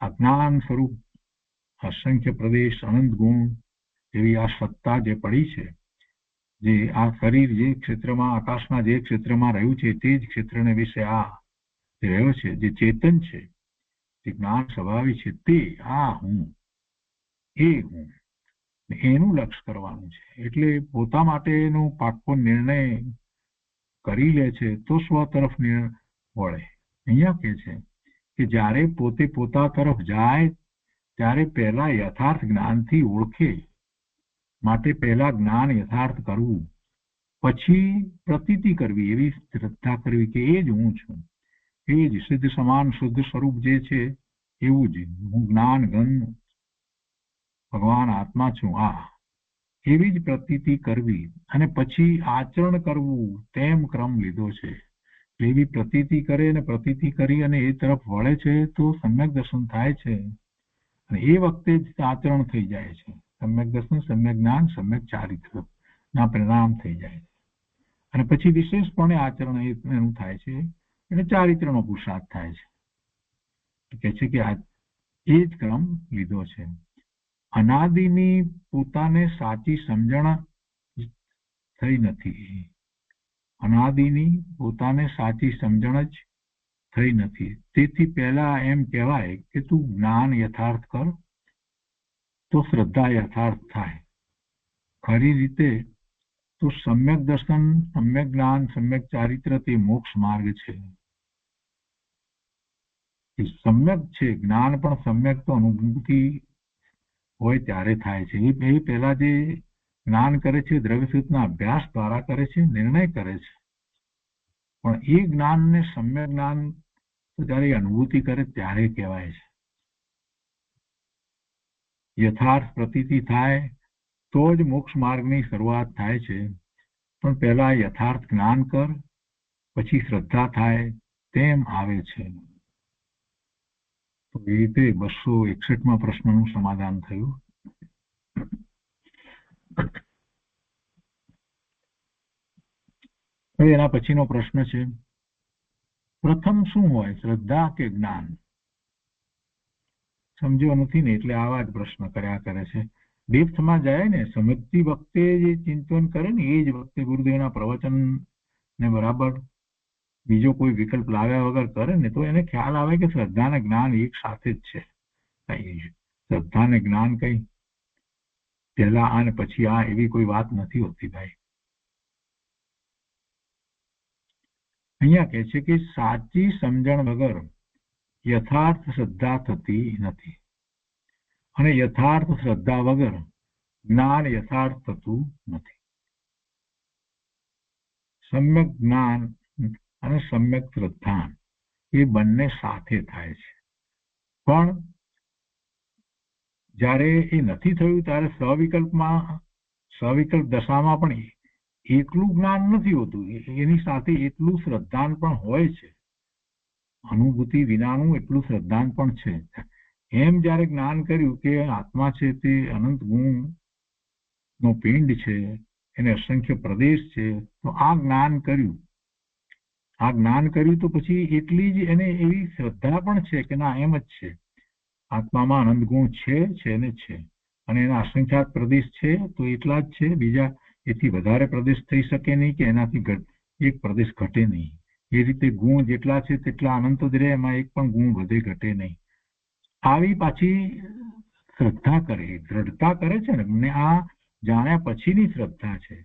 આ જ્ઞાન સ્વરૂપ અસંખ્ય પ્રદેશ, અનંત ગુણ એવી આ સત્તા જે પડી છે, જે આ શરીર જે ક્ષેત્રમાં, આકાશના જે ક્ષેત્રમાં રહ્યું છે તે જ ક્ષેત્રને વિશે આ રહ્યો છે, જે ચેતન છે, જે જ્ઞાન સ્વભાવી છે, તે આ હું, એ હું, એનું લક્ષ્ય કરવાનું છે. એટલે પોતા માટેનો પાક્કો નિર્ણય કરી લે છે તો સ્વ તરફ વળે. અહીંયા કે છે કે જ્યારે પોતે પોતા તરફ જાય ત્યારે પહેલા યથાર્થ જ્ઞાનથી ઓળખે માટે પહેલા જ્ઞાન યથાર્થ કરવું, પછી પ્રતીતિ કરવી, એવી શ્રદ્ધા કરવી કે એ જ હું છું, એ જ સિદ્ધ સમાન શુદ્ધ સ્વરૂપ જે છે એવું જ હું જ્ઞાન ઘન ભગવાન આત્મા છું, આ એવી જ પ્રતીતિ કરવી અને પછી આચરણ કરવું, તેમ ક્રમ લીધો છે. એવી પ્રતીતિ કરે અને પ્રતીતિ કરી અને એ તરફ વળે છે તો સમ્યક દર્શન થાય છે. અને એ વખતે જ આચરણ થઈ જાય છે. સમ્યક દર્શન, સમ્યક જ્ઞાન, સમ્યક ચારિત્ર ના પરિણામ થઈ જાય છે. અને પછી વિશેષપણે આચરણ એનું થાય છે, એટલે ચારિત્રનો પુરુષાર્થ થાય છે. કે છે કે એ જ ક્રમ લીધો છે. અનાદિની પોતાને સાચી સમજણ થઈ નથી. અનાદિની પોતાને સાચી સમજણ જ થઈ નથી. તેથી પહેલા એમ કહેવાય કે તું જ્ઞાન યથાર્થ કર તો શ્રદ્ધા યથાર્થ થાય. ખરી રીતે તો સમ્યક દર્શન, સમ્યક જ્ઞાન, સમ્યક ચારિત્ર તે મોક્ષ માર્ગ છે. સમ્યક છે જ્ઞાન પણ સમ્યક તો અનુભૂતિ હોય ત્યારે થાય છે. એ પહેલા જે જ્ઞાન કરે છે દ્રવ્યસૂત્રના અભ્યાસ દ્વારા કરે છે, નિર્ણય કરે છે. પણ એ જ્ઞાનને સમ્યક જ્ઞાન તો જયારે અનુભૂતિ કરે ત્યારે કહેવાય છે. યથાર્થ પ્રતીતિ થાય તો જ મોક્ષ માર્ગની શરૂઆત થાય છે. પણ પહેલા યથાર્થ જ્ઞાન કર, પછી શ્રદ્ધા થાય, તેમ આવે છે. તો એ રીતે 261માં પ્રશ્નનું સમાધાન થયું. હવે એના પછીનો પ્રશ્ન છે, પ્રથમ શું હોય, શ્રદ્ધા કે જ્ઞાન? સમજ્યો નથી ને એટલે આવા જ પ્રશ્ન કર્યા કરે છે. ડેપ્થમાં જાય ને, સમજતી વખતે જે ચિંતન કરે ને એ જ વખતે ગુરુદેવના પ્રવચન ને બરાબર બીજો કોઈ વિકલ્પ લાવ્યા વગર કરે ને તો એને ખ્યાલ આવે કે શ્રદ્ધા ને જ્ઞાન એક સાથે જ છે. શ્રદ્ધા ને જ્ઞાન કઈ પહેલા આ ને પછી આ એવી કોઈ વાત નથી હોતી ભાઈ. અહીંયા કહે છે કે સાચી સમજણ વગર યથાર્થ શ્રદ્ધા થતી નથી અને યથાર્થ શ્રદ્ધા વગર જ્ઞાન યથાર્થ થતું નથી. સમ્યક જ્ઞાન અને સમ્યક શ્રદ્ધા એ બંને સાથે થાય છે. પણ જ્યારે એ નથી થયું ત્યારે સવિકલ્પ દશામાં પણ એકલું જ્ઞાન નથી હોતું, એની સાથે એટલું શ્રદ્ધાન પણ હોય છે, અનુભૂતિ વિનાનું એટલું શ્રદ્ધાન પણ છે. એમ જ્યારે જ્ઞાન કર્યું કે આત્મા છે તે અનંત ગુણ નો પિંડ છે, એને અસંખ્ય પ્રદેશ છે, તો આ જ્ઞાન કર્યું તો પછી એટલી જ એને એવી શ્રદ્ધા પણ છે કે ના એમ જ છે, આત્મામાં અનંત ગુણ છે ને છે, અને એના અસંખ્યાત પ્રદેશ છે તો એટલા જ છે, બીજા એથી વધારે પ્રદેશ થઈ શકે નહીં કે એનાથી એક પ્રદેશ ઘટે નહીં. એ રીતે ગુણ જેટલા છે તેટલા અનંત જ રહે, એમાં એક પણ ગુણ વધે ઘટે નહીં. આવી પાછી શ્રદ્ધા કરે, દ્રઢતા કરે છે ને આ જાણ્યા પછીની શ્રદ્ધા છે.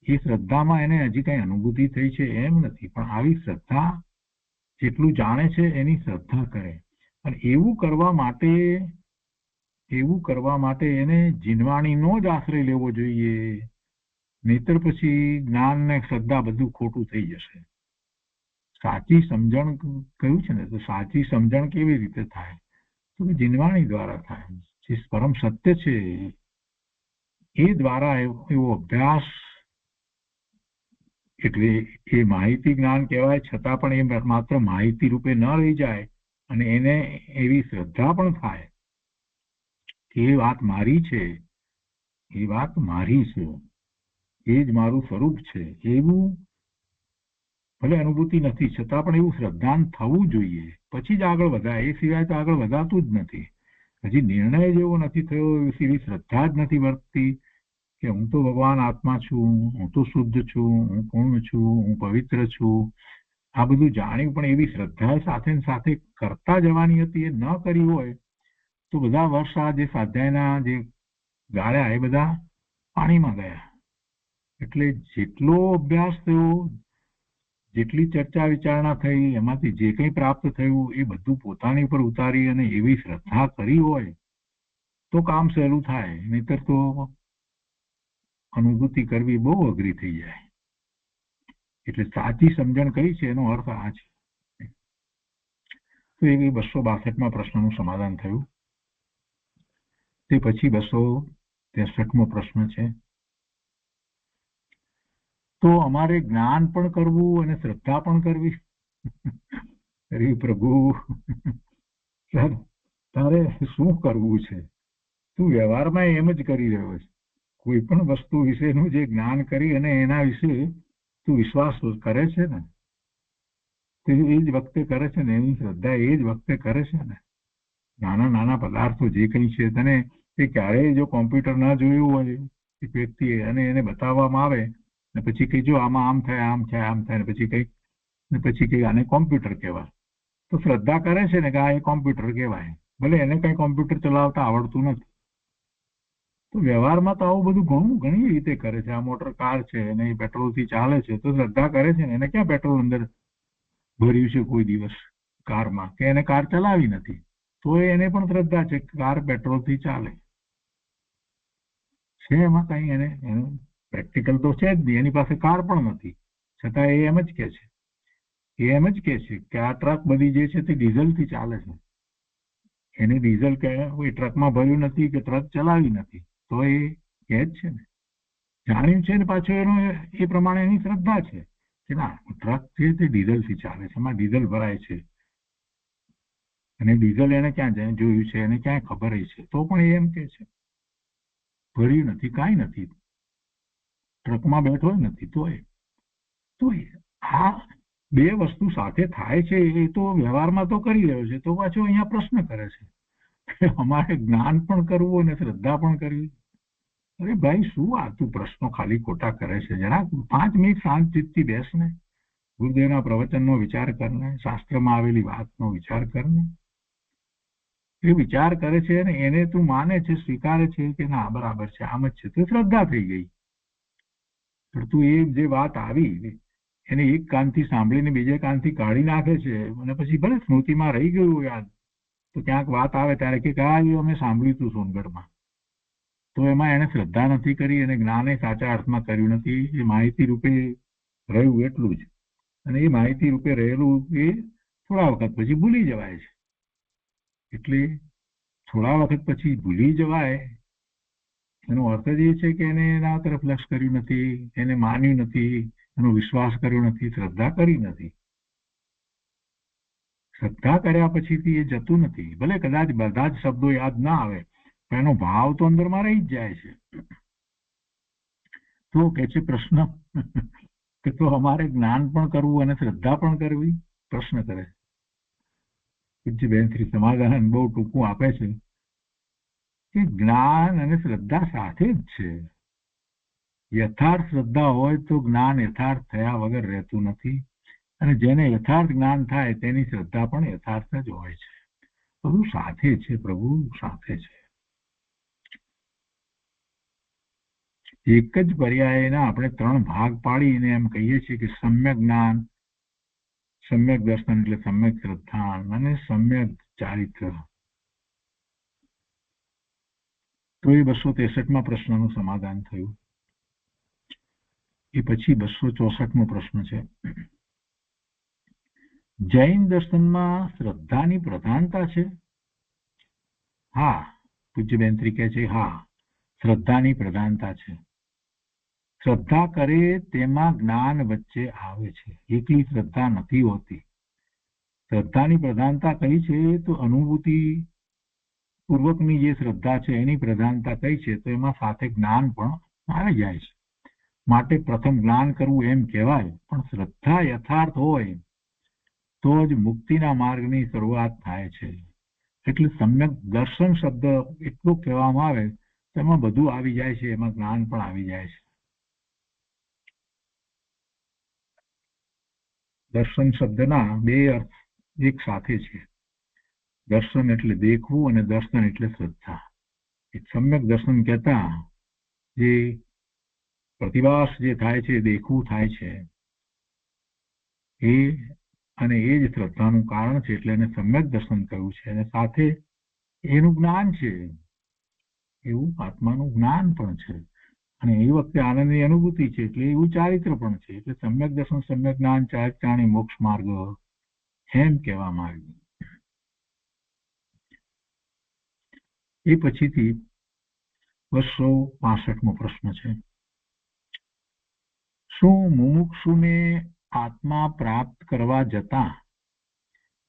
એ શ્રદ્ધામાં એને હજી કઈ અનુભૂતિ થઈ છે એમ નથી, પણ આવી શ્રદ્ધા જેટલું જાણે છે એની શ્રદ્ધા કરે. અને એવું કરવા માટે એને જીનવાણીનો જ આશ્રય લેવો જોઈએ, નહીતર પછી જ્ઞાન ને શ્રદ્ધા બધું ખોટું થઈ જશે. સાચી સમજણ કહ્યું છે ને, તો સાચી સમજણ કેવી રીતે થાય? તો જીનવાણી દ્વારા થાય. જે પરમ સત્ય છે એ દ્વારા એવો અભ્યાસ, એટલે એ માહિતી જ્ઞાન કહેવાય, છતાં પણ એ માત્ર માહિતી રૂપે ન રહી જાય, અને એને એવી શ્રદ્ધા પણ થાય કે એ વાત મારી છે, એ જ મારું સ્વરૂપ છે. એવું ભલે અનુભૂતિ નથી છતાં પણ એવું શ્રદ્ધાન થવું જોઈએ, પછી જ આગળ વધાય. એ સિવાય તો આગળ વધાતું જ નથી. હજી નિર્ણય જેવો નથી થયો, એવી શ્રદ્ધા જ નથી વર્તતી કે હું તો ભગવાન આત્મા છું, હું તો શુદ્ધ છું, હું પૂર્ણ છું, હું પવિત્ર છું. આ બધું જાણ્યું પણ એવી શ્રદ્ધા સાથે સાથે કરતા જવાની હતી, એ ન કરી હોય તો બધા વર્ષ આ જે સ્વાધ્યાયના જે ગાળ્યા એ બધા પાણીમાં ગયા. એટલે જેટલો અભ્યાસ થયો, જેટલી ચર્ચા વિચારણા થઈ, એમાંથી જે કંઈ પ્રાપ્ત થયું એ બધું પોતાની પર ઉતારી અને એવી શ્રદ્ધા કરી હોય તો કામ સહેલું થાય, નહીતર તો અનુભૂતિ કરવી બહુ અઘરી થઈ જાય. એટલે સાચી સમજણ કઈ છે એનો અર્થ આ છે. તો એ 262માં પ્રશ્નનું સમાધાન થયું. તે પછી 263મો પ્રશ્ન છે, તો અમારે જ્ઞાન પણ કરવું અને શ્રદ્ધા પણ કરવી? અરે પ્રભુ, તારે શું કરવું છે? તું વ્યવહારમાં એમ જ કરી રહ્યો છે. કોઈ પણ વસ્તુ વિશેનું જે જ્ઞાન કરી અને એના વિશે તું વિશ્વાસ કરે છે ને, તે એ જ વખતે કરે છે ને, એની શ્રદ્ધા એ જ વખતે કરે છે ને. નાના નાના પદાર્થો જે કંઈ છે, તને એ ક્યારેય જો કોમ્પ્યુટર ના જોયું હોય એક વ્યક્તિએ અને એને બતાવવામાં આવે ને પછી કઈ જો આમાં આમ થાય, આમ થાય, આમ થાય, પછી કઈ આને કોમ્પ્યુટર કહેવાય, તો શ્રદ્ધા કરે છે ને કે આ એ કોમ્પ્યુટર કહેવાય, ભલે એને કઈ કોમ્પ્યુટર ચલાવતા આવડતું નથી. તો વ્યવહારમાં તો આવું બધું ઘણી રીતે કરે છે. આ મોટર કાર છે અને એ પેટ્રોલથી ચાલે છે, તો શ્રદ્ધા કરે છે ને. એને ક્યાં પેટ્રોલ અંદર ભર્યું છે કોઈ દિવસ કારમાં, કે એને કાર ચલાવી નથી, તો એને પણ શ્રદ્ધા છે કે કાર પેટ્રોલથી ચાલે છે. એમાં કઈ એનું પ્રેક્ટિકલ તો છે જ નહીં, એની પાસે કાર પણ નથી, છતાં એ એમ જ કે છે કે આ ટ્રક બધી જે છે તે ડીઝલથી ચાલે છે. એને ડીઝલ કે ટ્રકમાં ભર્યું નથી કે ટ્રક ચલાવી નથી, તો એ કહે જ છે ને, જાણ્યું છે ને. પાછું એનો એ પ્રમાણે એની શ્રદ્ધા છે કે ના, ટ્રક છે તે ડીઝલથી ચાલે છે, એમાં ડીઝલ ભરાય છે, અને ડીઝલ એને ક્યાં જોયું છે, એને ક્યાં ખબર છે, તો પણ એમ કે છે ભર્યું નથી, કાંઈ નથી, ટ્રકમાં બેઠો નથી. તો આ બે વસ્તુ સાથે થાય છે, એ તો વ્યવહારમાં તો કરી રહ્યો છે. તો પાછો અહીંયા પ્રશ્ન કરે છે કે અમારે જ્ઞાન પણ કરવું અને શ્રદ્ધા પણ કરવી. અરે ભાઈ, શું આ તું પ્રશ્નો ખાલી ખોટા કરે છે? જરા 5 મિનિટ શાંત ચિત્તથી બેસને, ગુરુદેવના પ્રવચનનો વિચાર કરને, શાસ્ત્રમાં આવેલી વાતનો વિચાર કરને. એ વિચાર કરે છે ને એને તું માને છે, સ્વીકારે છે કે ના બરાબર છે, આમ જ છે, તો શ્રદ્ધા થઈ ગઈ. પણ તું એ જે વાત આવી એને એક કાનથી સાંભળીને બીજે કાનથી કાઢી નાખે છે, અને પછી ભલે સ્મૃતિમાં રહી ગયું યાદ, તો ક્યાંક વાત આવે ત્યારે કે અમે સાંભળ્યું હતું સોનગઢમાં, તો એમાં એને શ્રદ્ધા નથી કરી અને જ્ઞાને સાચા અર્થમાં કર્યું નથી. એ માહિતી રૂપે રહ્યું એટલું જ, અને એ માહિતી રૂપે રહેલું એ થોડા વખત પછી ભૂલી જવાય છે. એટલે થોડા વખત પછી ભૂલી જવાય એનો અર્થ જ એ છે કે એને એના તરફ લક્ષ કર્યું નથી, એને માન્યું નથી, એનો વિશ્વાસ કર્યો નથી, શ્રદ્ધા કરી નથી. શ્રદ્ધા કર્યા પછીથી એ જતું નથી. ભલે કદાચ બધા જ શબ્દો યાદ ના આવે પણ એનો ભાવ તો અંદરમાં રહી જ જાય છે. તો કે છે પ્રશ્ન કે તો અમારે જ્ઞાન પણ કરવું અને શ્રદ્ધા પણ કરવી? પ્રશ્ન કરે. પૂજ્ય બેન શ્રી સમાધાન બહુ ટૂંકું આપે છે કે જ્ઞાન અને શ્રદ્ધા સાથે જ છે. યથાર્થ શ્રદ્ધા હોય તો જ્ઞાન યથાર્થ થયા વગર રહેતું નથી, અને જેને યથાર્થ જ્ઞાન થાય તેની શ્રદ્ધા પણ યથાર્થ જ હોય છે. બધું સાથે છે, પ્રભુ સાથે છે. એક જ પર્યાયના આપણે 3 ભાગ પાડીને એમ કહીએ છીએ કે સમ્યક જ્ઞાન, સમ્યક દર્શન એટલે સમ્યક શ્રદ્ધા અને સમ્યક ચારિત્ર. તો એ 263માં પ્રશ્નનું સમાધાન થયું. એ પછી 264મો પ્રશ્ન છે. જૈન દર્શનમાં શ્રદ્ધાની પ્રધાનતા છે? હા, પૂજ્ય બેન કહે છે હા, શ્રદ્ધાની પ્રધાનતા છે. શ્રદ્ધા કરે તેમાં જ્ઞાન વચ્ચે આવે છે, એકલી શ્રદ્ધા નથી હોતી. શ્રદ્ધાની પ્રધાનતા કઈ છે તો અનુભૂતિ પૂર્વકની જે શ્રદ્ધા છે એની પ્રધાનતા કઈ છે તો એમાં સાથે જ્ઞાન પણ આવી જાય છે. માટે પ્રથમ જ્ઞાન કરવું એમ કહેવાય, પણ શ્રદ્ધા યથાર્થ હોય તો જ મુક્તિના માર્ગની શરૂઆત થાય છે. એટલે સમ્યક દર્શન શબ્દ એટલું કહેવામાં આવે તેમાં બધું આવી જાય છે, એમાં જ્ઞાન પણ આવી જાય છે. દર્શન શબ્દના 2 અર્થ એક સાથે છે. દર્શન એટલે દેખવું અને દર્શન એટલે શ્રદ્ધા. એક સમ્યક દર્શન કહેતા જે પ્રતિભાસ જે થાય છે, દેખવું થાય છે, એ અને એ જ શ્રદ્ધાનું કારણ છે, એટલે એને સમ્યક દર્શન કહ્યું છે. અને સાથે એનું જ્ઞાન છે, એવું આત્માનું જ્ઞાન પણ છે, અને એ વખતે આનંદની અનુભૂતિ છે, એટલે એવું ચારિત્ર પણ છે. એટલે સમ્યક દર્શન, સમ્યક જ્ઞાન, ચારિત્રાણી મોક્ષ માર્ગ એમ કહેવામાં આવ્યું. એ પછીથી 265મો પ્રશ્ન છે. શું મુમુક્ષુને આત્મા પ્રાપ્ત કરવા જતા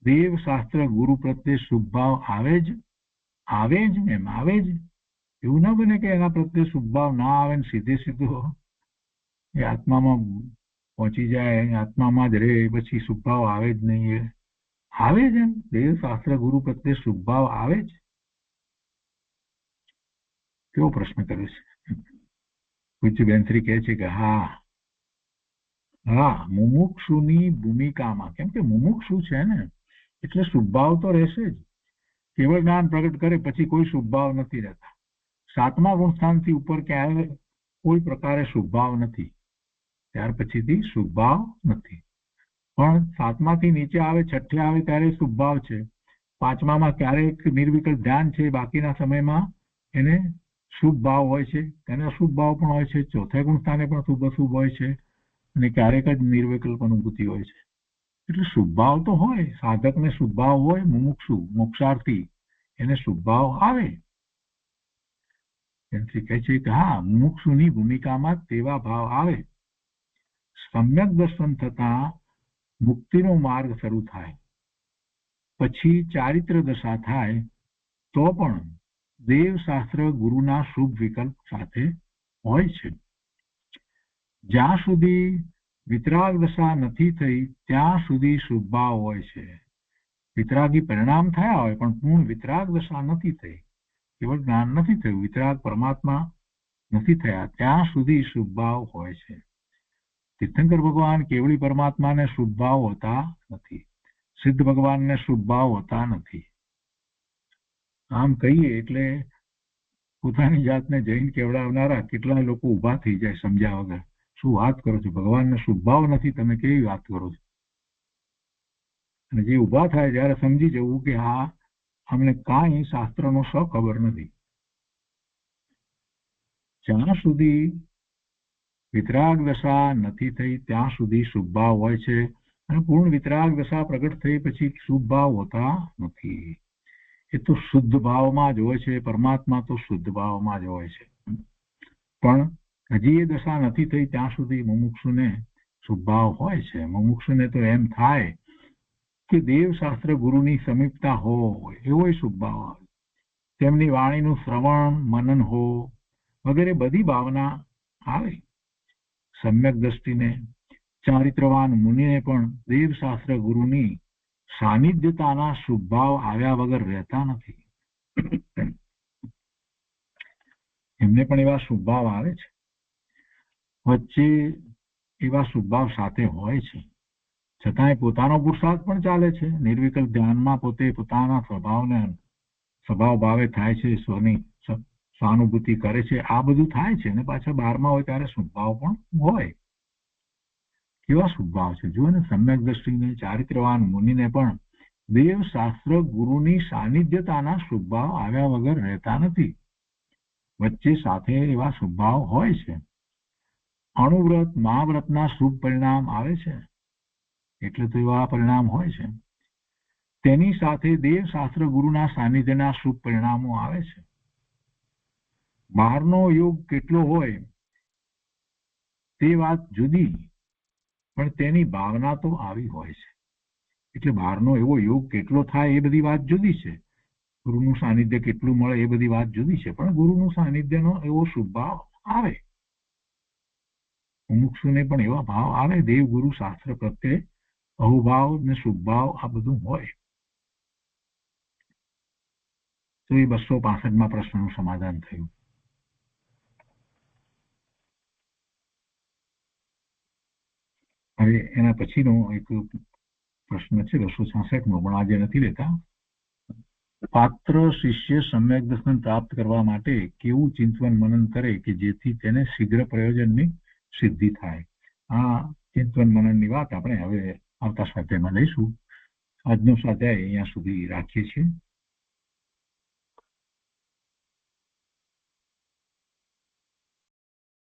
દેવશાસ્ત્ર ગુરુ પ્રત્યે શુભ ભાવ આવે જ? એમ આવે જ. એવું ના બને કે એના પ્રત્યે શુભ ભાવ ના આવે ને સીધો એ આત્મામાં પહોંચી જાય, આત્મામાં જ રહે, પછી શુભ ભાવ આવે જ નહીં. આવે જ એમ દેવશાસ્ત્ર ગુરુ પ્રત્યે શુભ ભાવ આવે જ. કેવો પ્રશ્ન કર્યો છે. પૂજ્ય બેન શ્રી કહે છે કે હા, મુમુક્ષુની ભૂમિકામાં, કેમ કે મુમુક્ષુ છે ને એટલે શુભભાવ તો રહેશે જ. કેવળ જ્ઞાન પ્રગટ કરે પછી કોઈ શુભભાવ નથી રહેતા. 7મા ગુણસ્થાનથી ઉપર ક્યારે કોઈ પ્રકારે શુભભાવ નથી, ત્યાર પછીથી શુભભાવ નથી. પણ 7માથી નીચે આવે, 6 આવે ત્યારે શુભભાવ છે. 5મામાં ક્યારેક નિર્વિકલ્પ ધ્યાન છે, બાકીના સમયમાં એને શુભ ભાવ હોય છે, તેને અશુભ ભાવ પણ હોય છે. 4થા ગુણસ્થાને પણ શુભ અશુભ હોય છે, અને ક્યારેક જ નિર્વિકલ્પ અનુભૂતિ હોય છે. એટલે શુભભાવ તો હોય, સાધકને શુભભાવ હોય, મુમુક્ષુ મોક્ષાર્થી એને શુભભાવ આવે. એમથી કહે છે કે હા, મુમુક્ષુની ભૂમિકામાં તેવા ભાવ આવે. સમ્યક દર્શન થતા મુક્તિનો માર્ગ શરૂ થાય, પછી ચારિત્ર દશા થાય તો પણ દેવશાસ્ત્ર ગુરુના શુભ વિકલ્પ સાથે હોય છે. જ્યાં સુધી વિતરાગ દશા નથી થઈ ત્યાં સુધી શુભ ભાવ હોય છે. વિતરાગી પરિણામ થયા હોય પણ પૂર્ણ વિતરાગ દશા નથી થઈ, કેવળ જ્ઞાન નથી થયું, વિતરાગ પરમાત્મા નથી થયા, ત્યાં સુધી શુભ ભાવ હોય છે. તીર્થંકર ભગવાન કેવળી પરમાત્માને શુભ ભાવ હોતા નથી, સિદ્ધ ભગવાનને શુભ ભાવ હોતા નથી. આમ કહીએ એટલે પોતાની જાતને જૈન કેવડાવનારા કેટલા લોકો ઉભા થઈ જાય સમજ્યા વગર. શું વાત કરો છો, ભગવાનને શુભ ભાવ નથી, તમે કેવી વાત કરો છો? અને જે ઉભા થાય ત્યારે સમજી જવું કે હા, અમને કાંઈ શાસ્ત્રનો ખબર નથી. જ્યાં સુધી વિતરાગ દશા નથી થઈ ત્યાં સુધી શુભ ભાવ હોય છે, અને પૂર્ણ વિતરાગ દશા પ્રગટ થઈ પછી શુભ ભાવ હોતા નથી. એ તો શુદ્ધ ભાવમાં જ હોય છે. પરમાત્મા તો શુદ્ધ ભાવમાં જ હોય છે. પણ હજી એ દશા નથી થઈ ત્યાં સુધી મુમુક્ષુને શુભ ભાવ હોય છે. મુમુક્ષુને તો એમ થાય કે દેવશાસ્ત્ર ગુરુની સમીપતા હોય એવો શુભ ભાવ આવે. તેમની વાણીનું શ્રવણ મનન હો વગેરે બધી ભાવના આવે. સમ્યક દ્રષ્ટિને ચારિત્રવાન મુનિને પણ દેવશાસ્ત્ર ગુરુની સાનિધ્યતાના શુભ ભાવ આવ્યા વગર રહેતા નથી. એમને પણ એવા શુભ ભાવ આવે છે. વચ્ચે એવા શુભ ભાવ સાથે હોય છે. છતાંય પોતાનો પુરુષાર્થ પણ ચાલે છે. નિર્વિકલ્પ ધ્યાનમાં પોતે પોતાના સ્વભાવ ભાવે થાય છે. સ્વાનુભૂતિ કરે છે. આ બધું થાય છે અને પાછા 12માં હોય ત્યારે શુભ ભાવ પણ હોય. કેવા શુભ ભાવ છે જુઓ ને. સમ્યક દ્રષ્ટિને ચારિત્રવાન મુનિને પણ દેવશાસ્ત્ર ગુરુની સાનિધ્યતાના શુભ ભાવ આવ્યા વગર રહેતા નથી. વચ્ચે સાથે એવા શુભ ભાવ હોય છે. અણુવ્રત મહાવ્રતના શુભ પરિણામ આવે છે એટલે તો એવા પરિણામ હોય છે. તેની સાથે દેવશાસ્ત્ર ગુરુના સાનિધ્યના શુભ પરિણામો આવે છે. બહારનો યોગ કેટલો હોય તે વાત જુદી, પણ તેની ભાવના તો આવી હોય છે. એટલે બહારનો એવો યોગ કેટલો થાય એ બધી વાત જુદી છે. ગુરુનું સાનિધ્ય કેટલું મળે એ બધી વાત જુદી છે. પણ ગુરુનું સાનિધ્યનો એવો શુભ ભાવ આવે. મુમુક્ષુને પણ એવા ભાવ આવે. દેવ ગુરુ શાસ્ત્ર પ્રત્યે અહોભાવ ને શુભ ભાવ આ બધું હોય. તો એ 265માં પ્રશ્નનું સમાધાન થયું. હવે એના પછીનો એક પ્રશ્ન છે 266મો, પણ આજે નથી લેતા. પાત્ર શિષ્ય સમ્યક દર્શન પ્રાપ્ત કરવા માટે કેવું ચિંતન મનન કરે કે જેથી તેને શીઘ્ર પ્રયોજનની સિદ્ધિ થાય. આ ચિંતન મનનની વાત આપણે હવે આવતા સ્વાધ્યાયમાં લઈશું. આજનો સ્વાધ્યાય અહીંયા સુધી રાખીએ છીએ.